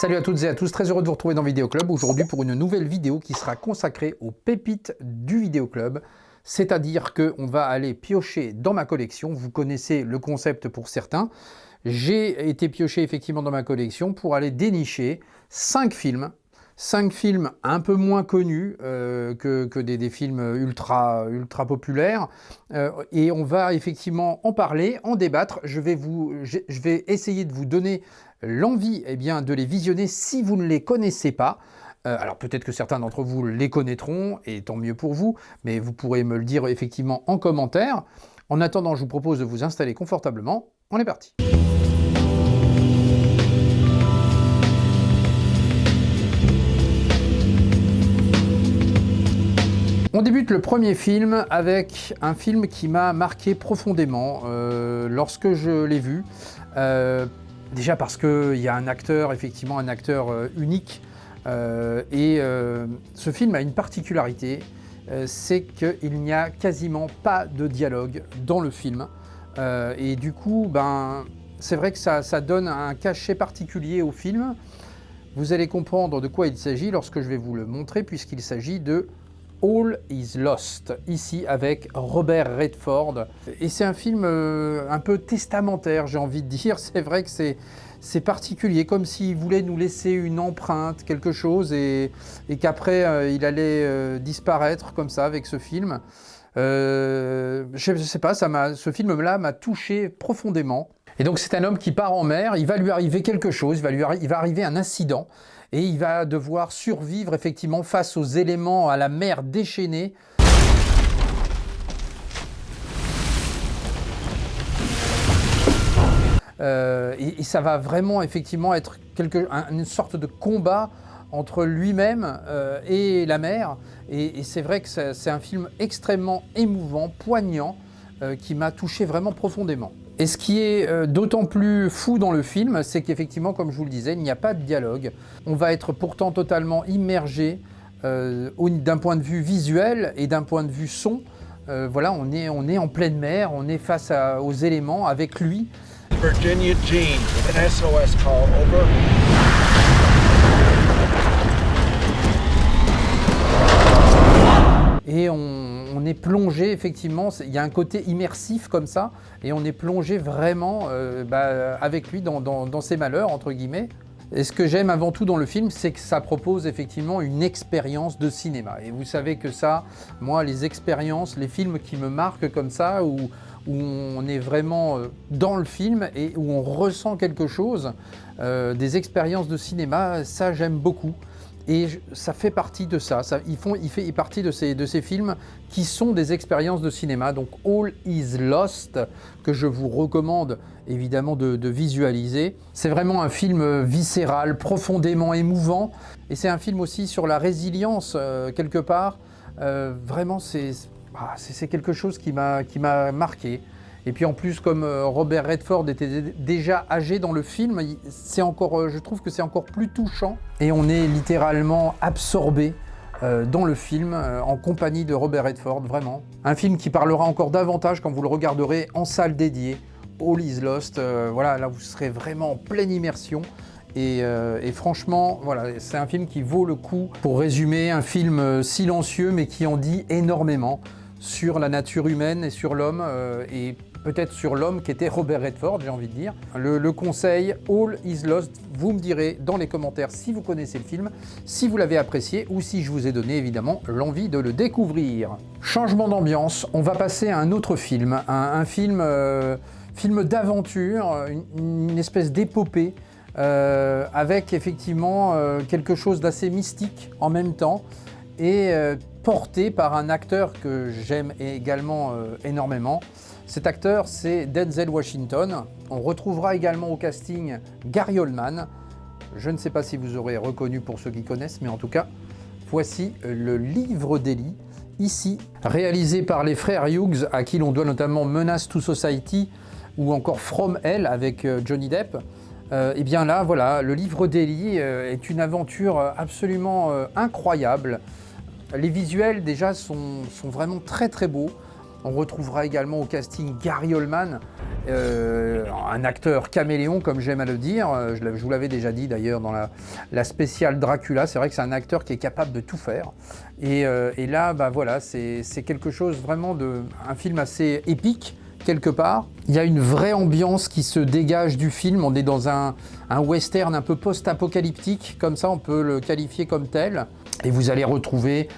Salut à toutes et à tous, très heureux de vous retrouver dans Vidéo Club aujourd'hui pour une nouvelle vidéo qui sera consacrée aux pépites du Vidéo Club. C'est-à-dire qu'on va aller piocher dans ma collection, vous connaissez le concept pour certains. J'ai été pioché effectivement dans ma collection pour aller dénicher 5 films un peu moins connus que des films ultra populaires. Et on va effectivement en parler, en débattre. Je vais essayer de vous donner l'envie de les visionner si vous ne les connaissez pas. Alors peut-être que certains d'entre vous les connaîtront, et tant mieux pour vous, mais vous pourrez me le dire effectivement en commentaire. En attendant, je vous propose de vous installer confortablement. On est parti. On débute le premier film avec un film qui m'a marqué profondément lorsque je l'ai vu. Déjà parce qu'il y a un acteur, effectivement un acteur unique. Ce film a une particularité, c'est qu'il n'y a quasiment pas de dialogue dans le film. Et du coup, c'est vrai que ça donne un cachet particulier au film. Vous allez comprendre de quoi il s'agit lorsque je vais vous le montrer, puisqu'il s'agit de All is Lost, ici avec Robert Redford. Et c'est un film un peu testamentaire, j'ai envie de dire. C'est vrai que c'est particulier, comme s'il voulait nous laisser une empreinte, quelque chose, et qu'après il allait disparaître comme ça avec ce film. Je sais pas, ce film-là m'a touché profondément. Et donc c'est un homme qui part en mer, il va lui arriver quelque chose, il va arriver un incident, et il va devoir survivre effectivement face aux éléments, à la mer déchaînée. Et ça va vraiment effectivement être une sorte de combat entre lui-même et la mer. Et c'est vrai que c'est un film extrêmement émouvant, poignant, qui m'a touché vraiment profondément. Et ce qui est d'autant plus fou dans le film, c'est qu'effectivement, comme je vous le disais, il n'y a pas de dialogue. On va être pourtant totalement immergé d'un point de vue visuel et d'un point de vue son. Voilà, on est en pleine mer, on est face aux éléments avec lui. Virginia Jean, an SOS call, over. Et on est plongé, effectivement, il y a un côté immersif comme ça, et on est plongé vraiment avec lui dans ses malheurs, entre guillemets. Et ce que j'aime avant tout dans le film, c'est que ça propose effectivement une expérience de cinéma. Et vous savez que ça, moi, les expériences, les films qui me marquent comme ça, où on est vraiment dans le film et où on ressent quelque chose, des expériences de cinéma, ça j'aime beaucoup. Et ça fait partie de ça, il fait partie de ces films qui sont des expériences de cinéma. Donc All is Lost, que je vous recommande évidemment de visualiser. C'est vraiment un film viscéral, profondément émouvant. Et c'est un film aussi sur la résilience quelque part. Vraiment, c'est quelque chose qui m'a marqué. Et puis en plus, comme Robert Redford était déjà âgé dans le film, je trouve que c'est encore plus touchant. Et on est littéralement absorbé dans le film, en compagnie de Robert Redford, vraiment. Un film qui parlera encore davantage quand vous le regarderez en salle dédiée. All is Lost, voilà, là vous serez vraiment en pleine immersion. Et franchement, voilà, c'est un film qui vaut le coup. Pour résumer, un film silencieux mais qui en dit énormément sur la nature humaine et sur l'homme, et peut-être sur l'homme qui était Robert Redford, j'ai envie de dire. Le conseil, All is Lost, vous me direz dans les commentaires si vous connaissez le film, si vous l'avez apprécié ou si je vous ai donné évidemment l'envie de le découvrir. Changement d'ambiance, on va passer à un autre film, un film d'aventure, une espèce d'épopée, avec effectivement quelque chose d'assez mystique en même temps, et porté par un acteur que j'aime également énormément. Cet acteur, c'est Denzel Washington. On retrouvera également au casting Gary Oldman. Je ne sais pas si vous aurez reconnu pour ceux qui connaissent, mais en tout cas, voici Le Livre d'Eli, ici, réalisé par les frères Hughes, à qui l'on doit notamment Menace to Society ou encore From Hell avec Johnny Depp. Et bien là, voilà, Le Livre d'Eli est une aventure absolument incroyable. Les visuels déjà sont vraiment très très beaux. On retrouvera également au casting Gary Oldman, un acteur caméléon, comme j'aime à le dire. Je vous l'avais déjà dit d'ailleurs dans la spéciale Dracula. C'est vrai que c'est un acteur qui est capable de tout faire. Et là, bah voilà, c'est quelque chose vraiment un film assez épique, quelque part. Il y a une vraie ambiance qui se dégage du film. On est dans un western un peu post-apocalyptique, comme ça, on peut le qualifier comme tel. Et vous allez retrouver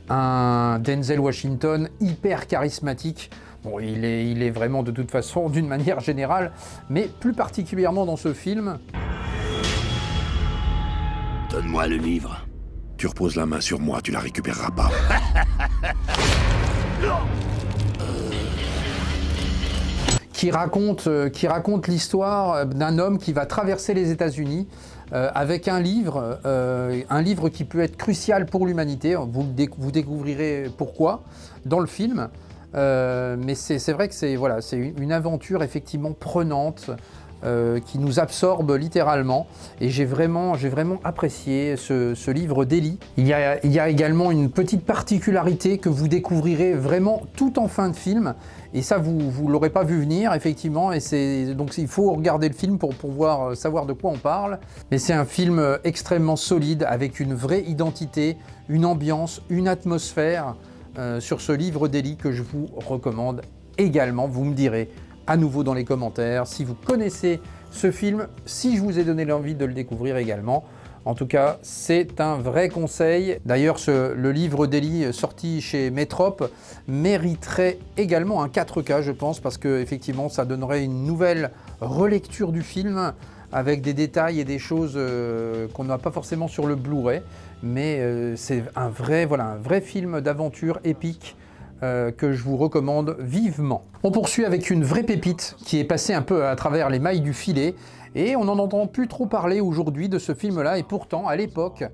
un Denzel Washington hyper charismatique. Bon, il est vraiment de toute façon, d'une manière générale, mais plus particulièrement dans ce film. Donne-moi le livre. Tu reposes la main sur moi, tu la récupéreras pas. Qui raconte l'histoire d'un homme qui va traverser les États-Unis avec un livre qui peut être crucial pour l'humanité. Vous découvrirez pourquoi dans le film. Mais c'est vrai que c'est une aventure effectivement prenante qui nous absorbe littéralement. Et j'ai vraiment apprécié ce livre d'Eli. Il y a également une petite particularité que vous découvrirez vraiment tout en fin de film. Et ça, vous l'aurez pas vu venir, effectivement. Et donc il faut regarder le film pour pouvoir savoir de quoi on parle. Mais c'est un film extrêmement solide, avec une vraie identité, une ambiance, une atmosphère sur ce livre d'Eli que je vous recommande également. Vous me direz à nouveau dans les commentaires si vous connaissez ce film, si je vous ai donné l'envie de le découvrir également. En tout cas, c'est un vrai conseil. D'ailleurs, le livre d'Eli sorti chez Métrope mériterait également un 4K, je pense, parce que effectivement, ça donnerait une nouvelle relecture du film avec des détails et des choses qu'on n'a pas forcément sur le Blu-ray. Mais c'est un vrai film d'aventure épique que je vous recommande vivement. On poursuit avec une vraie pépite qui est passée un peu à travers les mailles du filet. Et on n'en entend plus trop parler aujourd'hui de ce film-là, et pourtant, à l'époque,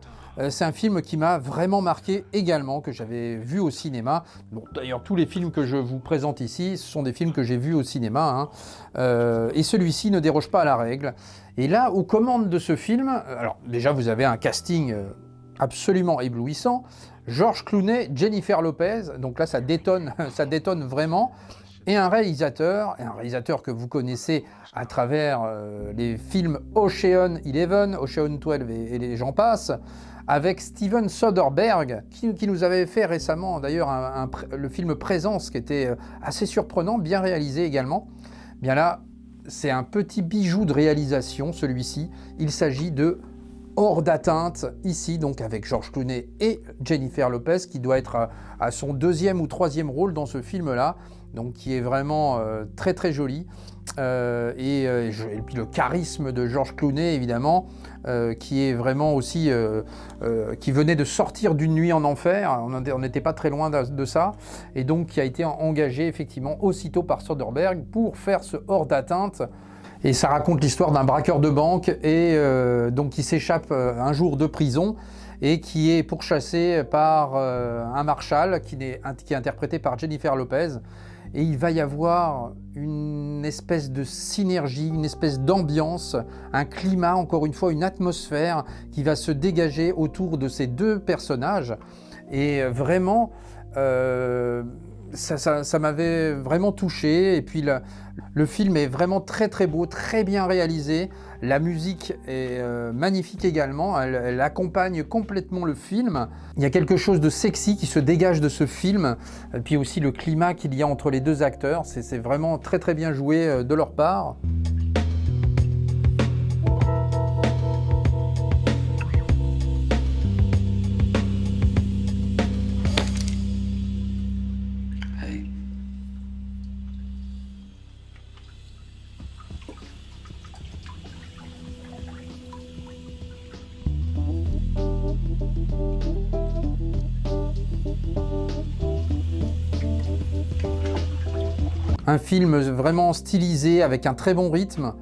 c'est un film qui m'a vraiment marqué également, que j'avais vu au cinéma. Bon, d'ailleurs, tous les films que je vous présente ici, ce sont des films que j'ai vus au cinéma, hein. Et celui-ci ne déroge pas à la règle. Et là, aux commandes de ce film, alors déjà, vous avez un casting absolument éblouissant. George Clooney, Jennifer Lopez, donc là, ça détonne vraiment. Et un réalisateur que vous connaissez à travers les films Ocean 11, Ocean 12 et j'en passe, avec Steven Soderbergh, qui nous avait fait récemment d'ailleurs le film Présence, qui était assez surprenant, bien réalisé également. Bien là, c'est un petit bijou de réalisation, celui-ci. Il s'agit de Hors d'atteinte, ici, donc avec George Clooney et Jennifer Lopez, qui doit être à son 2e ou 3e rôle dans ce film-là, donc qui est vraiment très très joli. Et puis le charisme de George Clooney, évidemment, qui est vraiment aussi, qui venait de sortir d'Une nuit en enfer, on n'était pas très loin de ça, et donc qui a été engagé effectivement aussitôt par Soderbergh pour faire ce Hors d'atteinte. Et ça raconte l'histoire d'un braqueur de banque et donc qui s'échappe un jour de prison et qui est pourchassé par un marshal qui est interprété par Jennifer Lopez. Et il va y avoir une espèce de synergie, une espèce d'ambiance, un climat, encore une fois, une atmosphère qui va se dégager autour de ces deux personnages. Et vraiment, ça m'avait vraiment touché. Et puis le film est vraiment très très beau, très bien réalisé. La musique est magnifique également, elle accompagne complètement le film. Il y a quelque chose de sexy qui se dégage de ce film. Et puis aussi le climat qu'il y a entre les deux acteurs, c'est vraiment très très bien joué de leur part. Un film vraiment stylisé, avec un très bon rythme.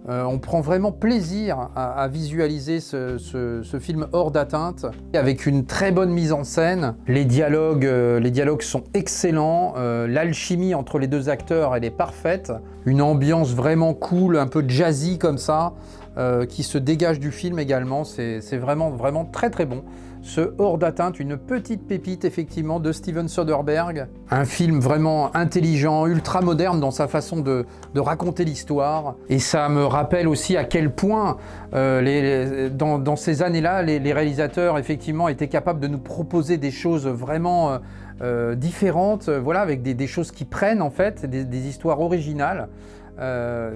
On prend vraiment plaisir à visualiser ce film Hors d'atteinte, avec une très bonne mise en scène. Les dialogues sont excellents. L'alchimie entre les deux acteurs, elle est parfaite. Une ambiance vraiment cool, un peu jazzy comme ça. qui se dégage du film également. C'est vraiment, vraiment très très bon. Ce Hors d'atteinte, une petite pépite effectivement de Steven Soderbergh. Un film vraiment intelligent, ultra moderne dans sa façon de raconter l'histoire. Et ça me rappelle aussi à quel point dans ces années-là, les réalisateurs effectivement étaient capables de nous proposer des choses vraiment différentes, voilà, avec des choses qui prennent en fait, des histoires originales.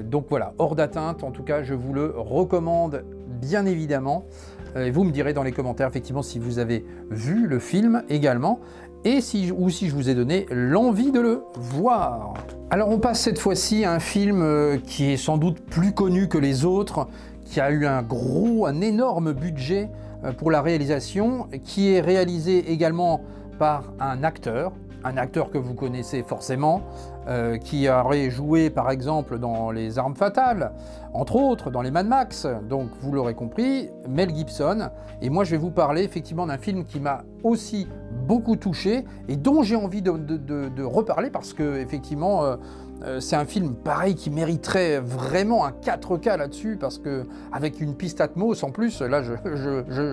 Donc voilà, Hors d'atteinte, en tout cas, je vous le recommande bien évidemment. Et vous me direz dans les commentaires effectivement si vous avez vu le film également et si je vous ai donné l'envie de le voir. Alors on passe cette fois-ci à un film qui est sans doute plus connu que les autres, qui a eu un énorme budget pour la réalisation, qui est réalisé également par un acteur que vous connaissez forcément, qui aurait joué par exemple dans Les Armes Fatales, entre autres dans les Mad Max, donc vous l'aurez compris, Mel Gibson. Et moi je vais vous parler effectivement d'un film qui m'a aussi beaucoup touché et dont j'ai envie de reparler parce que effectivement c'est un film pareil qui mériterait vraiment un 4K là-dessus, parce que avec une piste Atmos en plus, là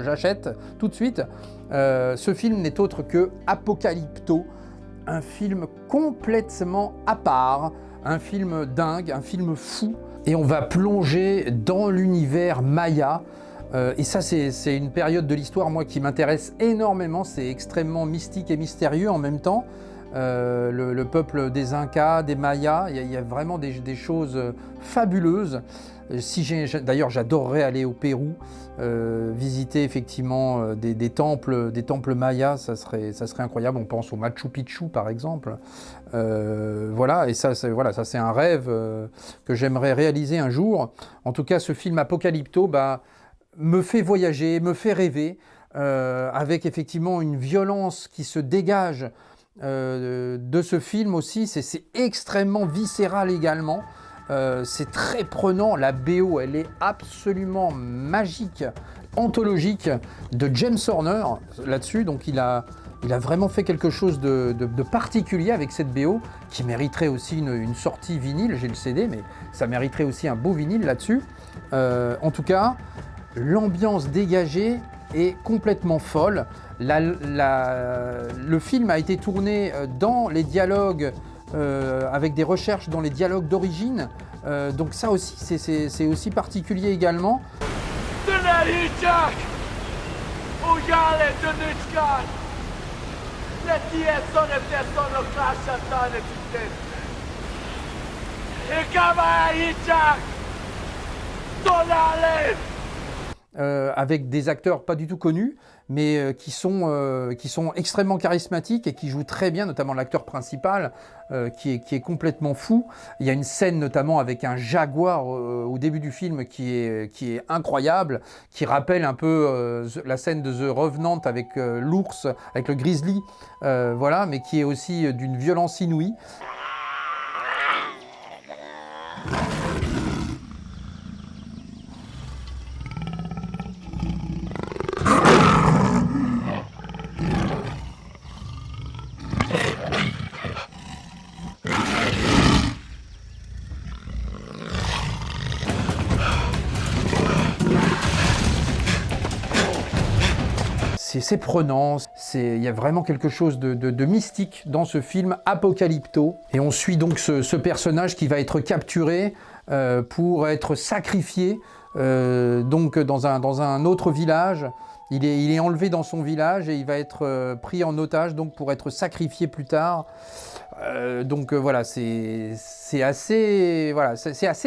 j'achète tout de suite. Ce film n'est autre que Apocalypto, un film complètement à part, un film dingue, un film fou, et on va plonger dans l'univers Maya. Et ça, c'est une période de l'histoire, moi, qui m'intéresse énormément. C'est extrêmement mystique et mystérieux en même temps. Le peuple des Incas, des Mayas, il y a vraiment des choses fabuleuses. D'ailleurs, j'adorerais aller au Pérou, visiter effectivement des temples mayas, ça serait incroyable. On pense au Machu Picchu par exemple. Voilà, et ça c'est un rêve que j'aimerais réaliser un jour. En tout cas, ce film Apocalypto me fait voyager, me fait rêver, avec effectivement une violence qui se dégage de ce film aussi. C'est extrêmement viscéral également. C'est très prenant, la BO elle est absolument magique, anthologique, de James Horner là-dessus, donc il a vraiment fait quelque chose de particulier avec cette BO qui mériterait aussi une sortie vinyle. J'ai le CD mais ça mériterait aussi un beau vinyle là-dessus. En tout cas, l'ambiance dégagée est complètement folle. Le film a été tourné dans les dialogues, avec des recherches dans les dialogues d'origine, donc ça aussi c'est aussi particulier également. Avec des acteurs pas du tout connus, mais qui sont extrêmement charismatiques et qui jouent très bien, notamment l'acteur principal, qui est complètement fou. Il y a une scène notamment avec un jaguar au début du film qui est incroyable, qui rappelle un peu la scène de The Revenant avec l'ours, avec le grizzly, voilà, mais qui est aussi d'une violence inouïe. C'est prenant, il y a vraiment quelque chose de mystique dans ce film Apocalypto. Et on suit donc ce personnage qui va être capturé pour être sacrifié donc dans un autre village. Il est enlevé dans son village et il va être pris en otage donc pour être sacrifié plus tard. Donc voilà, c'est assez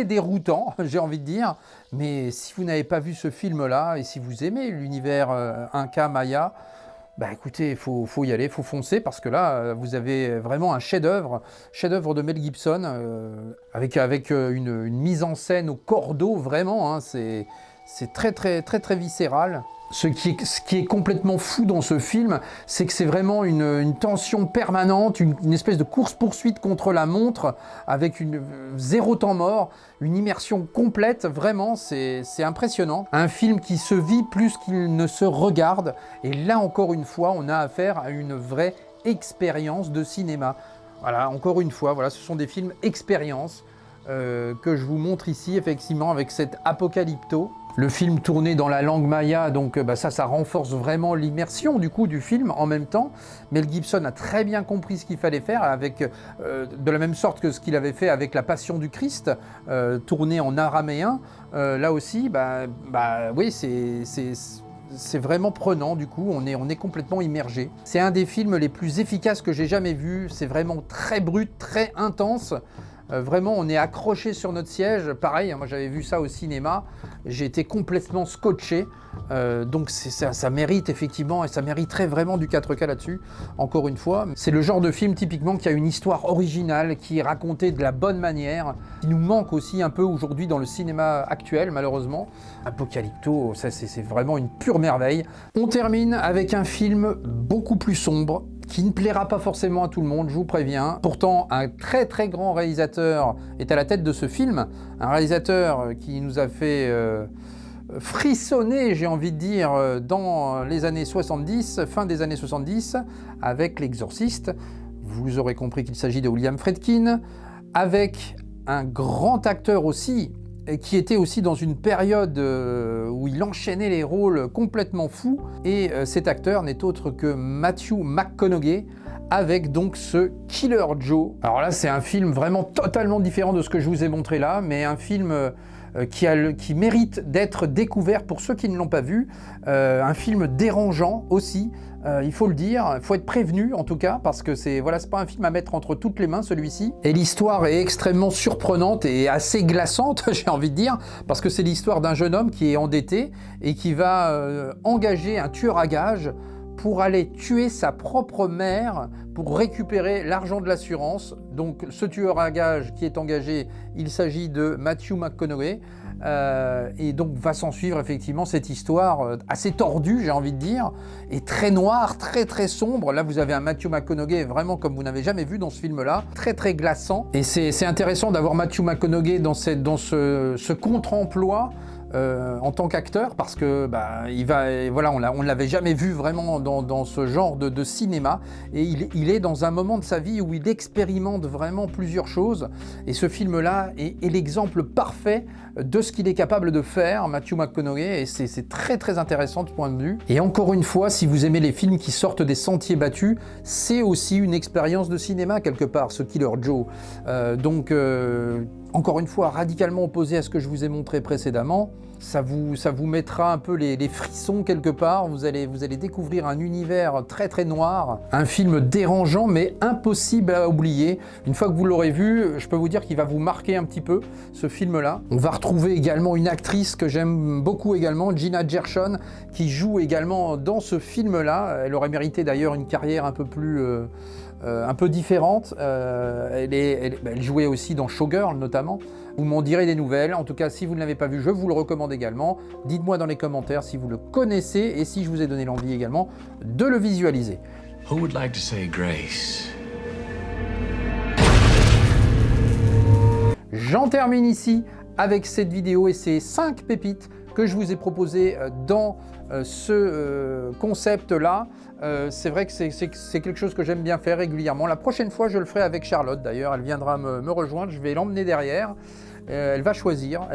déroutant, j'ai envie de dire. Mais si vous n'avez pas vu ce film-là et si vous aimez l'univers Inca Maya, écoutez, il faut y aller, il faut foncer, parce que là, vous avez vraiment un chef-d'œuvre de Mel Gibson, avec une mise en scène au cordeau, vraiment, hein, c'est très, très, très, très viscéral. Ce qui est complètement fou dans ce film, c'est que c'est vraiment une tension permanente, une espèce de course-poursuite contre la montre, avec zéro temps mort, une immersion complète, vraiment, c'est impressionnant. Un film qui se vit plus qu'il ne se regarde, et là encore une fois, on a affaire à une vraie expérience de cinéma. Voilà, encore une fois, voilà, ce sont des films expériences. que je vous montre ici, effectivement, avec cet Apocalypto. Le film tourné dans la langue maya, donc ça renforce vraiment l'immersion du coup du film en même temps. Mel Gibson a très bien compris ce qu'il fallait faire, avec, de la même sorte que ce qu'il avait fait avec La Passion du Christ, tourné en araméen. Là aussi, oui, c'est vraiment prenant, du coup, on est complètement immergé. C'est un des films les plus efficaces que j'ai jamais vu, c'est vraiment très brut, très intense. Vraiment, on est accroché sur notre siège. Pareil, moi j'avais vu ça au cinéma, j'ai été complètement scotché. Donc ça mérite effectivement, et ça mériterait vraiment du 4K là-dessus, encore une fois. C'est le genre de film typiquement qui a une histoire originale, qui est racontée de la bonne manière, qui nous manque aussi un peu aujourd'hui dans le cinéma actuel, malheureusement. Apocalypto, ça c'est vraiment une pure merveille. On termine avec un film beaucoup plus sombre, qui ne plaira pas forcément à tout le monde, je vous préviens. Pourtant, un très très grand réalisateur est à la tête de ce film, un réalisateur qui nous a fait frissonner, j'ai envie de dire, dans les années 70, fin des années 70, avec L'Exorciste. Vous aurez compris qu'il s'agit de William Friedkin, avec un grand acteur aussi, qui était aussi dans une période où il enchaînait les rôles complètement fous. Et cet acteur n'est autre que Matthew McConaughey, avec donc ce Killer Joe. Alors là, c'est un film vraiment totalement différent de ce que je vous ai montré là, mais un film qui mérite d'être découvert pour ceux qui ne l'ont pas vu. Un film dérangeant aussi, il faut le dire, il faut être prévenu en tout cas, parce que c'est pas un film à mettre entre toutes les mains celui-ci. Et l'histoire est extrêmement surprenante et assez glaçante, j'ai envie de dire, parce que c'est l'histoire d'un jeune homme qui est endetté et qui va engager un tueur à gages pour aller tuer sa propre mère pour récupérer l'argent de l'assurance. Donc ce tueur à gages qui est engagé, il s'agit de Matthew McConaughey, et donc va s'en suivre effectivement cette histoire assez tordue, j'ai envie de dire, et très noire, très très sombre. Là vous avez un Matthew McConaughey vraiment comme vous n'avez jamais vu dans ce film-là, très très glaçant. Et c'est intéressant d'avoir Matthew McConaughey dans ce contre-emploi, en tant qu'acteur, parce que on l'avait jamais vu vraiment dans ce genre de cinéma, et il est dans un moment de sa vie où il expérimente vraiment plusieurs choses, et ce film-là est l'exemple parfait de ce qu'il est capable de faire, Matthew McConaughey, et c'est très très intéressant de ce point de vue. Et encore une fois, si vous aimez les films qui sortent des sentiers battus, c'est aussi une expérience de cinéma quelque part, ce Killer Joe. Encore une fois, radicalement opposé à ce que je vous ai montré précédemment. Ça vous mettra un peu les frissons quelque part. Vous allez découvrir un univers très très noir. Un film dérangeant mais impossible à oublier. Une fois que vous l'aurez vu, je peux vous dire qu'il va vous marquer un petit peu, ce film-là. On va retrouver également une actrice que j'aime beaucoup également, Gina Gershon, qui joue également dans ce film-là. Elle aurait mérité d'ailleurs une carrière un peu plus... un peu différente. Elle jouait aussi dans Showgirl notamment. Vous m'en direz des nouvelles. En tout cas, si vous ne l'avez pas vu, je vous le recommande également. Dites-moi dans les commentaires si vous le connaissez et si je vous ai donné l'envie également de le visualiser. Who would like to say grace? J'en termine ici avec cette vidéo et ces 5 pépites que je vous ai proposées dans ce concept-là. C'est vrai que c'est quelque chose que j'aime bien faire régulièrement. La prochaine fois, je le ferai avec Charlotte d'ailleurs. Elle viendra me rejoindre, je vais l'emmener derrière. Elle va choisir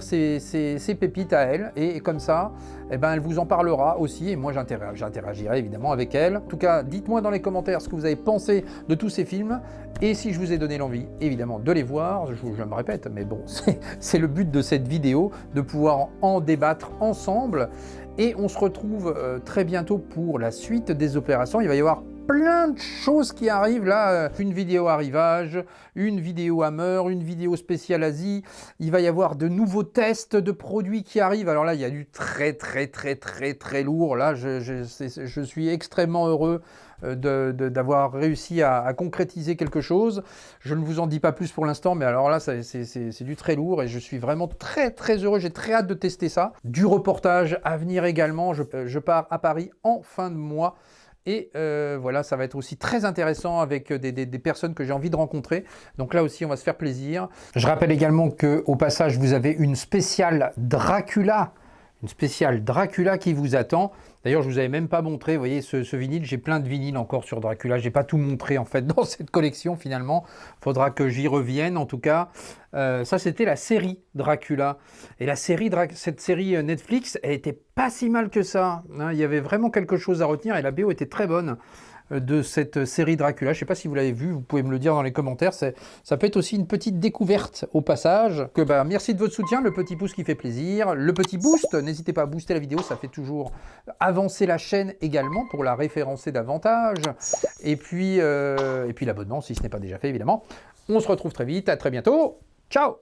ses pépites à elle, et comme ça, elle vous en parlera aussi, et moi j'interagirai évidemment avec elle. En tout cas, dites-moi dans les commentaires ce que vous avez pensé de tous ces films, et si je vous ai donné l'envie, évidemment, de les voir. Je me répète, mais bon, c'est le but de cette vidéo, de pouvoir en débattre ensemble, et on se retrouve très bientôt pour la suite des opérations. Il va y avoir plein de choses qui arrivent là, une vidéo arrivage, une vidéo Hammer, une vidéo spéciale Asie, il va y avoir de nouveaux tests de produits qui arrivent. Alors là, il y a du très lourd, là je suis extrêmement heureux d'avoir réussi à concrétiser quelque chose. Je ne vous en dis pas plus pour l'instant, mais alors là c'est du très lourd et je suis vraiment très heureux, j'ai très hâte de tester ça. Du reportage à venir également, je pars à Paris en fin de mois. Et voilà, ça va être aussi très intéressant avec des personnes que j'ai envie de rencontrer. Donc là aussi, on va se faire plaisir. Je rappelle également qu'au passage, vous avez une spéciale Dracula qui vous attend. D'ailleurs, je vous avais même pas montré, vous voyez, ce vinyle, j'ai plein de vinyles encore sur Dracula, j'ai pas tout montré en fait dans cette collection finalement, faudra que j'y revienne en tout cas. Ça c'était la série Dracula, et cette série Netflix, elle était pas si mal que ça, hein. Il y avait vraiment quelque chose à retenir et la BO était très bonne de cette série Dracula. Je ne sais pas si vous l'avez vu, vous pouvez me le dire dans les commentaires. Ça peut être aussi une petite découverte au passage. Merci de votre soutien, le petit pouce qui fait plaisir, le petit boost, n'hésitez pas à booster la vidéo, ça fait toujours avancer la chaîne également pour la référencer davantage. Et puis l'abonnement si ce n'est pas déjà fait évidemment. On se retrouve très vite, à très bientôt. Ciao!